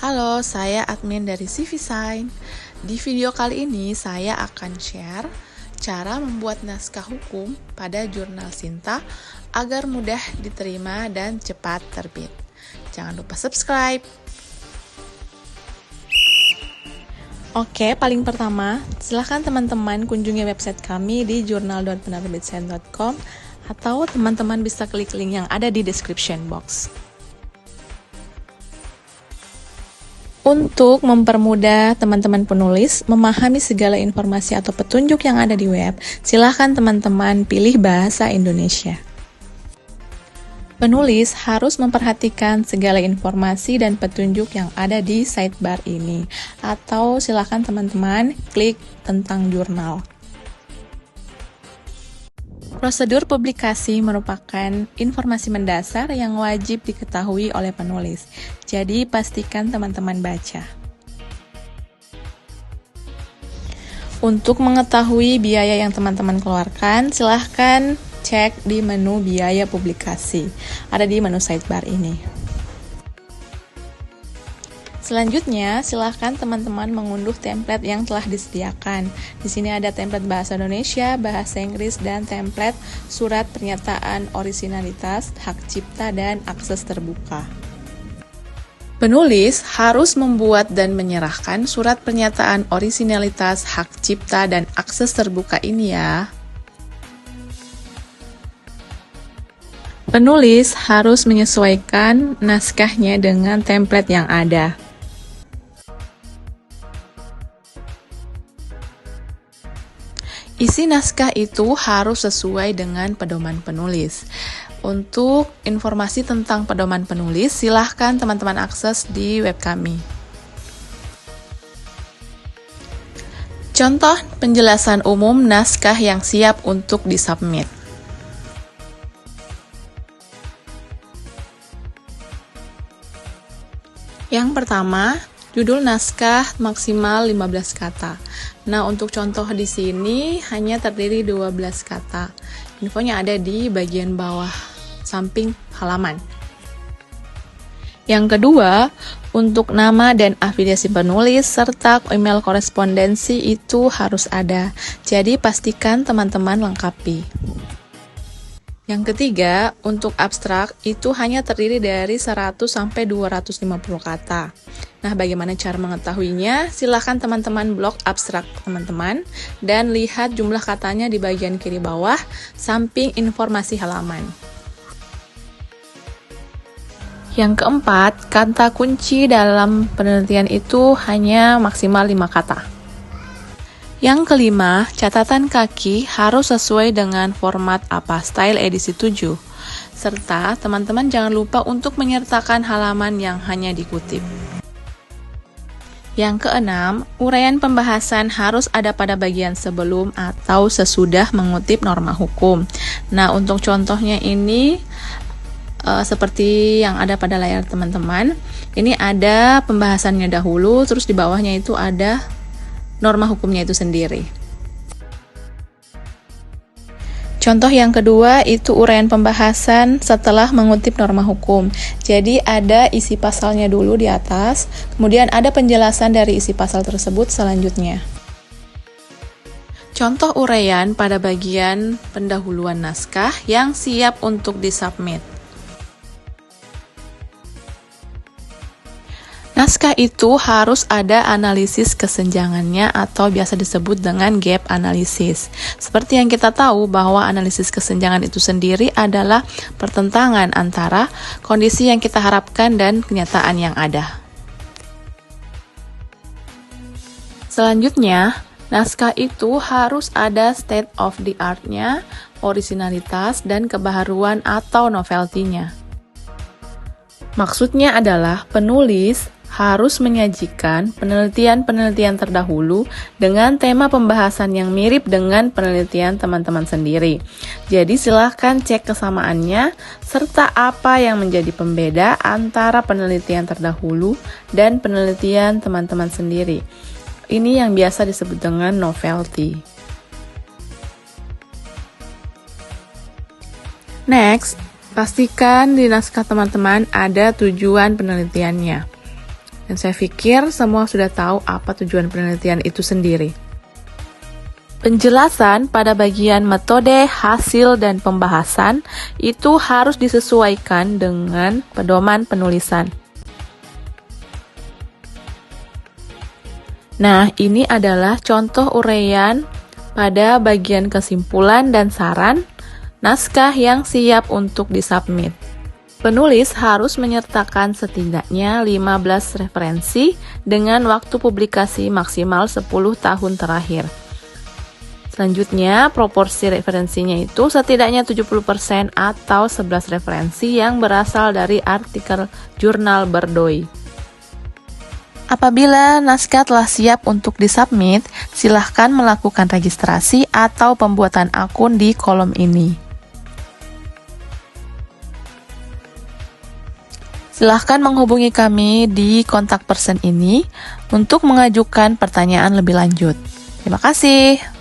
Halo, saya admin dari CVSign. Di video kali ini saya akan share cara membuat naskah hukum pada jurnal Sinta agar mudah diterima dan cepat terbit. Jangan lupa subscribe. Oke, paling pertama, silahkan teman-teman kunjungi website kami di jurnal.penerbitsign.com atau teman-teman bisa klik link yang ada di description box. Untuk mempermudah teman-teman penulis memahami segala informasi atau petunjuk yang ada di web, silahkan teman-teman pilih bahasa Indonesia. Penulis harus memperhatikan segala informasi dan petunjuk yang ada di sidebar ini, atau silahkan teman-teman klik tentang jurnal. Prosedur publikasi merupakan informasi mendasar yang wajib diketahui oleh penulis. Jadi, pastikan teman-teman baca. Untuk mengetahui biaya yang teman-teman keluarkan, silahkan cek di menu biaya publikasi. Ada di menu sidebar ini. Selanjutnya, silahkan teman-teman mengunduh template yang telah disediakan. Di sini ada template bahasa Indonesia, bahasa Inggris, dan template surat pernyataan orisinalitas, hak cipta, dan akses terbuka. Penulis harus membuat dan menyerahkan surat pernyataan orisinalitas, hak cipta, dan akses terbuka ini ya. Penulis harus menyesuaikan naskahnya dengan template yang ada. Isi naskah itu harus sesuai dengan pedoman penulis. Untuk informasi tentang pedoman penulis, silahkan teman-teman akses di web kami. Contoh penjelasan umum naskah yang siap untuk disubmit. Yang pertama, judul naskah maksimal 15 kata. Nah, untuk contoh di sini hanya terdiri 12 kata. Infonya ada di bagian bawah samping halaman. Yang kedua, untuk nama dan afiliasi penulis serta email korespondensi itu harus ada. Jadi pastikan teman-teman lengkapi. Yang ketiga, untuk abstrak itu hanya terdiri dari 100 sampai 250 kata. Nah, bagaimana cara mengetahuinya? Silahkan teman-teman blok abstrak teman-teman dan lihat jumlah katanya di bagian kiri bawah samping informasi halaman. Yang keempat, kata kunci dalam penelitian itu hanya maksimal 5 kata. Yang kelima, catatan kaki harus sesuai dengan format apa style edisi 7. Serta teman-teman jangan lupa untuk menyertakan halaman yang hanya dikutip. Yang keenam, uraian pembahasan harus ada pada bagian sebelum atau sesudah mengutip norma hukum. Nah, untuk contohnya ini seperti yang ada pada layar teman-teman. Ini ada pembahasannya dahulu, terus di bawahnya itu ada norma hukumnya itu sendiri. Contoh yang kedua itu uraian pembahasan setelah mengutip norma hukum. Jadi ada isi pasalnya dulu di atas, kemudian ada penjelasan dari isi pasal tersebut selanjutnya. Contoh uraian pada bagian pendahuluan naskah yang siap untuk disubmit. Naskah itu harus ada analisis kesenjangannya atau biasa disebut dengan gap analysis. Seperti yang kita tahu bahwa analisis kesenjangan itu sendiri adalah pertentangan antara kondisi yang kita harapkan dan kenyataan yang ada. Selanjutnya, naskah itu harus ada state of the art-nya, orisinalitas, dan kebaharuan atau novelty-nya. Maksudnya adalah penulis harus menyajikan penelitian-penelitian terdahulu dengan tema pembahasan yang mirip dengan penelitian teman-teman sendiri. Jadi silahkan cek kesamaannya serta apa yang menjadi pembeda antara penelitian terdahulu dan penelitian teman-teman sendiri. Ini yang biasa disebut dengan novelty. Next, pastikan di naskah teman-teman ada tujuan penelitiannya. Dan saya pikir semua sudah tahu apa tujuan penelitian itu sendiri. Penjelasan pada bagian metode, hasil, dan pembahasan itu harus disesuaikan dengan pedoman penulisan. Nah, ini adalah contoh uraian pada bagian kesimpulan dan saran naskah yang siap untuk disubmit. Penulis harus menyertakan setidaknya 15 referensi dengan waktu publikasi maksimal 10 tahun terakhir. Selanjutnya, proporsi referensinya itu setidaknya 70% atau 11 referensi yang berasal dari artikel jurnal Berdoi. Apabila naskah telah siap untuk disubmit, silahkan melakukan registrasi atau pembuatan akun di kolom ini. Silahkan menghubungi kami di kontak person ini untuk mengajukan pertanyaan lebih lanjut. Terima kasih.